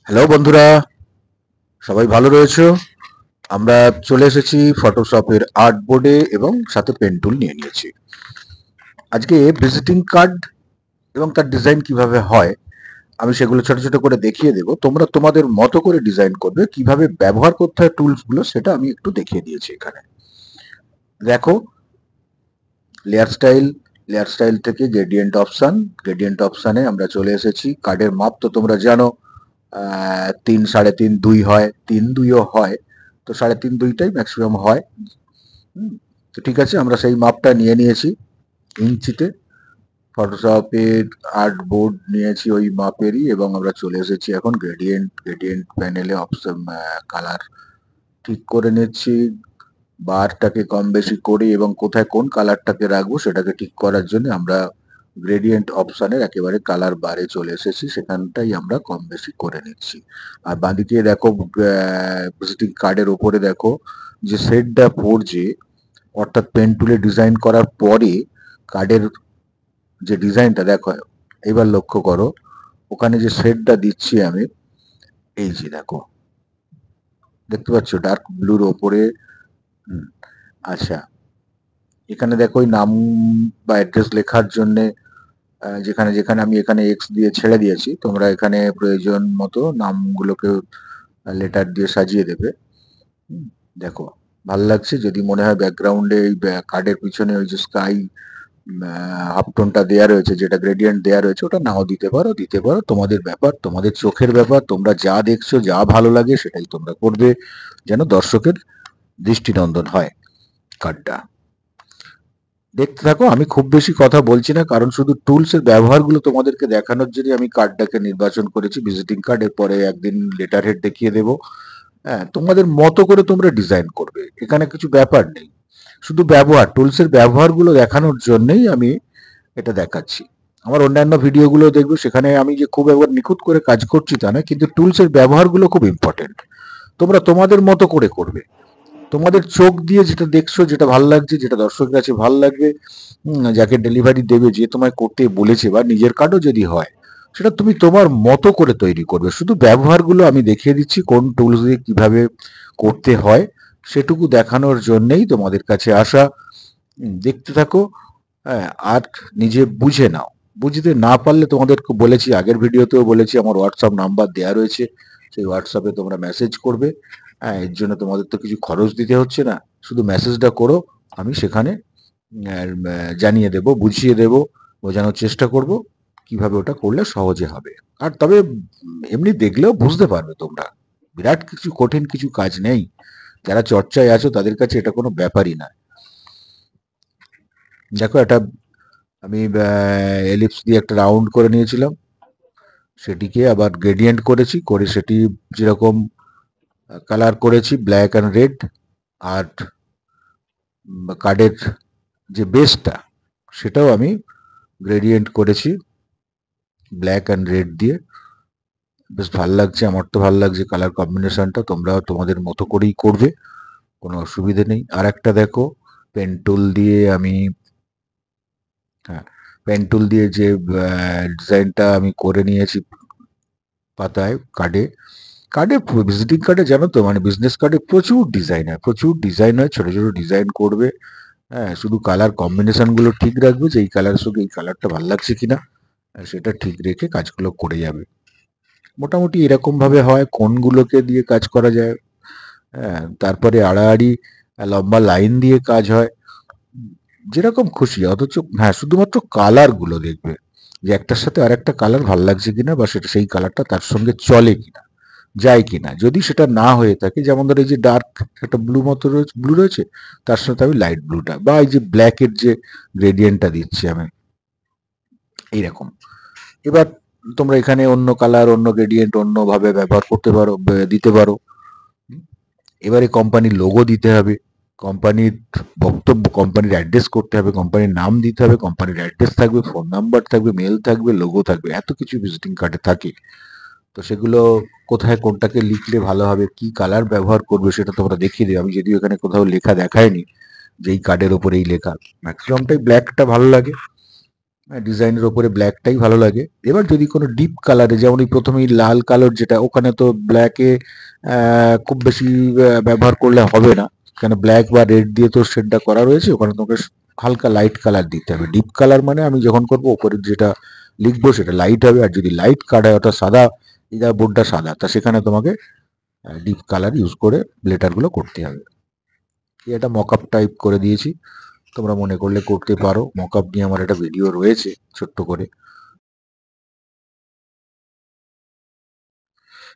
Hello বন্ধুরা, সবাই ভালো রয়েছো? আমরা চলে এসেছি ফটোশপের আর্ট বোর্ডে এবং সাথে পেন টুল নিয়ে নিয়েছি। আজকে ভিজিটিং কার্ড এবং তার ডিজাইন কিভাবে হয় আমি সেগুলো ছোট ছোট করে দেখিয়ে দেবো। তোমরা তোমাদের মতো করে ডিজাইন করবে, কিভাবে ব্যবহার করতে হয় টুলস গুলো সেটা আমি একটু দেখিয়ে দিয়েছি এখানে। দেখো, লেয়ার স্টাইল থেকে গ্রেডিয়েন্ট অপশানে আমরা চলে এসেছি। কার্ডের মাপ তো তোমরা জানো, 3 3.5 2 হয়, 3 2ও হয়, তো 3.5 2টাই ম্যাক্সিমাম হয়। হুম, তো ঠিক আছে, আমরা সেই মাপটা নিয়ে নিয়েছি ইঞ্চিতে। ফটোশপের আর্ট বোর্ড নিয়েছি ওই মাপেরই, এবং আমরা চলে এসেছি এখন গ্রেডিয়েন্ট প্যানেলে অপশন কালার ঠিক করে নিচ্ছি। বারটাকে কম বেশি করি এবং কোথায় কোন কালারটাকে রাখবো সেটাকে ঠিক করার জন্য আমরা গ্রেডিয়েন্ট অপশানের একেবারে কালার বারে চলে এসেছি, সেখানটাই আমরা কম বেশি করে নিচ্ছি। আর বাঁদিকে দেখো, ভিজিটিং কার্ডের ওপরে দেখো যে শেডটা পড়ছে, অর্থাৎ পেন টুলে ডিজাইন করার পরে কার্ডের যে ডিজাইনটা দেখো, এবার লক্ষ্য করো ওখানে যে শেডটা দিচ্ছি আমি, এই যে দেখো, দেখতে পাচ্ছ ডার্ক ব্লুর ওপরে। হুম, আচ্ছা, এখানে দেখো ওই নাম বা অ্যাড্রেস লেখার জন্য যেখানে যেখানে আমি এখানে এক্স দিয়ে ছেড়ে দিয়েছি, তোমরা এখানে প্রয়োজন মতো নামগুলোকে লেটার দিয়ে সাজিয়ে দেবে। হুম, দেখো ভাল লাগছে। যদি মনে হয় ব্যাকগ্রাউন্ডে এই কার্ডের পিছনে ওই যে স্কাই হাফটোনটা দেয়া রয়েছে, যেটা গ্রেডিয়েন্ট দেয়া রয়েছে, ওটা নাও দিতে পারো, তোমাদের ব্যাপার, তোমাদের চোখের ব্যাপার। তোমরা যা দেখছো, যা ভালো লাগে সেটাই তোমরা করবে, যেন দর্শকের দৃষ্টিনন্দন হয় কার্ডটা। দেখতে থাকো, আমি খুব বেশি কথা বলছি না, কারণ শুধু টুলস এর ব্যবহারগুলো তোমাদেরকে দেখানোর জন্য আমি কার্ডটাকে নির্বাচন করেছি ভিজিটিং কার্ড। এরপরে একদিন লেটার হেড দেখিয়ে দেবো। হ্যাঁ, তোমাদের মতো করে তোমরা ডিজাইন করবে, এখানে কিছু ব্যাপার নেই। শুধু ব্যবহার, টুলস এর ব্যবহারগুলো দেখানোর জন্যই আমি এটা দেখাচ্ছি। আমার অন্যান্য ভিডিওগুলো দেখবে, সেখানে আমি যে খুব একবার নিখুঁত করে কাজ করছি তা না, কিন্তু টুলস এর ব্যবহারগুলো খুব ইম্পর্টেন্ট। তোমরা তোমাদের মতো করে করবে, তোমাদের চোখ দিয়ে যেটা দেখছো, যেটা ভালো লাগছে, যেটা দর্শকের কাছে ভালো লাগবে, যাকে ডেলিভারি দেবে, যে তোমায় করতে বলেছে, বা নিজের কার্ডও যদি হয়, সেটা তুমি তোমার মতো করে তৈরি করবে। শুধু ব্যবহারগুলো আমি দেখিয়ে দিচ্ছি, কোন টুলস দিয়ে কিভাবে করতে হয় সেটুকু দেখানোর জন্যেই তোমাদের কাছে আসা। দেখতে থাকো। হ্যাঁ, আর নিজে বুঝে নাও। বুঝতে না পারলে তোমাদেরকে বলেছি, আগের ভিডিওতেও বলেছি, আমার হোয়াটসঅ্যাপ নাম্বার দেওয়া রয়েছে, সেই হোয়াটসঅ্যাপে তোমরা মেসেজ করবে। হ্যাঁ, এর জন্য তোমাদের তো কিছু খরচ দিতে হচ্ছে না, শুধু মেসেজটা করো, আমি সেখানে জানিয়ে দেব, বুঝিয়ে দেব, বোঝানোর চেষ্টা করব কিভাবে ওটা করলে সহজে হবে। আর তবে এমনি দেখলেও বুঝতে পারবে তোমরা, বিরাট কিছু কঠিন কিছু কাজ নেই। যারা চর্চায় আছো তাদের কাছে এটা কোনো ব্যাপারই না। দেখো, এটা আমি এলিপস দিয়ে একটা রাউন্ড করে নিয়েছিলাম, সেটিকে আবার গ্রেডিয়েন্ট করেছি, করে সেটি যেরকম কালার করেছি ব্ল্যাক অ্যান্ড রেড। আর কার্ডের যে বেসটা সেটাও আমি গ্রেডিয়েন্ট করেছি ব্ল্যাক অ্যান্ড রেড দিয়ে। বেশ ভাল লাগছে, আমার তো ভাল লাগছে কালার কম্বিনেশনটা। তোমরাও তোমাদের মতো করেই করবে, কোনো অসুবিধে নেই। আর একটা দেখো, পেন টুল দিয়ে আমি, হ্যাঁ, পেন টুল দিয়ে যে ডিজাইনটা আমি করে নিয়েছি পাতায়, কার্ডে ভিজিটিং কার্ডে, জানো তো, মানে বিজনেস কার্ডে প্রচুর ডিজাইন হয়, ছোট ছোট ডিজাইন করবে। হ্যাঁ, শুধু কালার কম্বিনেশন গুলো ঠিক রাখবে, যে এই কালারের সঙ্গে এই কালারটা ভালো লাগছে কিনা, সেটা ঠিক রেখে কাজগুলো করে যাবে। মোটামুটি এরকম ভাবে হয়, কোনগুলোকে দিয়ে কাজ করা যায়। হ্যাঁ, তারপরে আড়াআড়ি লম্বা লাইন দিয়ে কাজ হয়, যেরকম খুশি। অথচ হ্যাঁ, শুধুমাত্র কালার গুলো দেখবে, যে একটার সাথে আর একটা কালার ভালো লাগছে কিনা, বা সেটা সেই কালারটা তার সঙ্গে চলে কিনা, যায় কিনা। যদি সেটা না হয়ে থাকে, যেমন ধরো এই যে ডার্ক একটা ব্লু রয়েছে, তার সাথে আমি লাইট ব্লুটা, বা এই যে ব্ল্যাকের যে গ্রেডিয়েন্টটা দিচ্ছি আমি, এইরকম। এবার তোমরা এখানে অন্য কালার, অন্য গ্রেডিয়েন্ট অন্যভাবে ব্যবহার করতে পারো, দিতে পারো। এবারে কোম্পানির লোগো দিতে হবে, কোম্পানির বক্তব্য, কোম্পানির অ্যাড্রেস করতে হবে, কোম্পানির নাম দিতে হবে, কোম্পানির অ্যাড্রেস থাকবে, ফোন নাম্বার থাকবে, মেল থাকবে, লোগো থাকবে, এত কিছু ভিজিটিং কার্ডে থাকে। তো সেগুলো কোথায় কোনটাকে লিখলে ভালো হবে, কি কালার ব্যবহার করবে, সেটা তোমরা দেখিয়ে দেবে। আমি যদিও এখানে কোথাও লেখা দেখায়নি যে এই কার্ডের ওপরে এই লেখা, ম্যাক্সিমামটাই ব্ল্যাকটা ভালো লাগে। ডিজাইনের ওপরে ব্ল্যাকটাই ভালো লাগে। এবার যদি কোনো ডিপ কালারে, যেমন এই প্রথমেই লাল কালার যেটা, ওখানে তো ব্ল্যাকে খুব বেশি ব্যবহার করলে হবে না, কারণ ব্ল্যাক বা রেড দিয়ে তো শেডটা করা রয়েছে, ওখানে তোমাকে হালকা লাইট কালার দিতে হবে। ডিপ কালার মানে আমি যখন করবো ওপরে যেটা লিখবো সেটা লাইট হবে, আর যদি লাইট কার্ড হয় অর্থাৎ সাদা, এই বোর্ডটা সাদা, তা সেখানে তোমাকে ডিপ কালার ইউজ করে লেটারগুলো করতে হবে। এটা মকআপ টাইপ করে দিয়েছি, তোমরা মনে করলে করতে পারো। মকআপ নিয়ে আমার একটা ভিডিও রয়েছে ছোট্ট করে।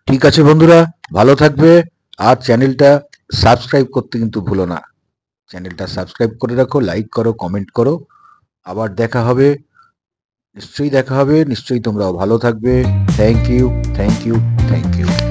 ঠিক আছে বন্ধুরা, ভালো থাকবে। আর চ্যানেলটা সাবস্ক্রাইব করতে কিন্তু ভুলো না। চ্যানেলটা সাবস্ক্রাইব করে রাখো, লাইক করো, কমেন্ট করো। আবার দেখা হবে, নিশ্চয়ই দেখা হবে, নিশ্চয়ই তোমরাও ভালো থাকবে। Thank you, thank you, thank you.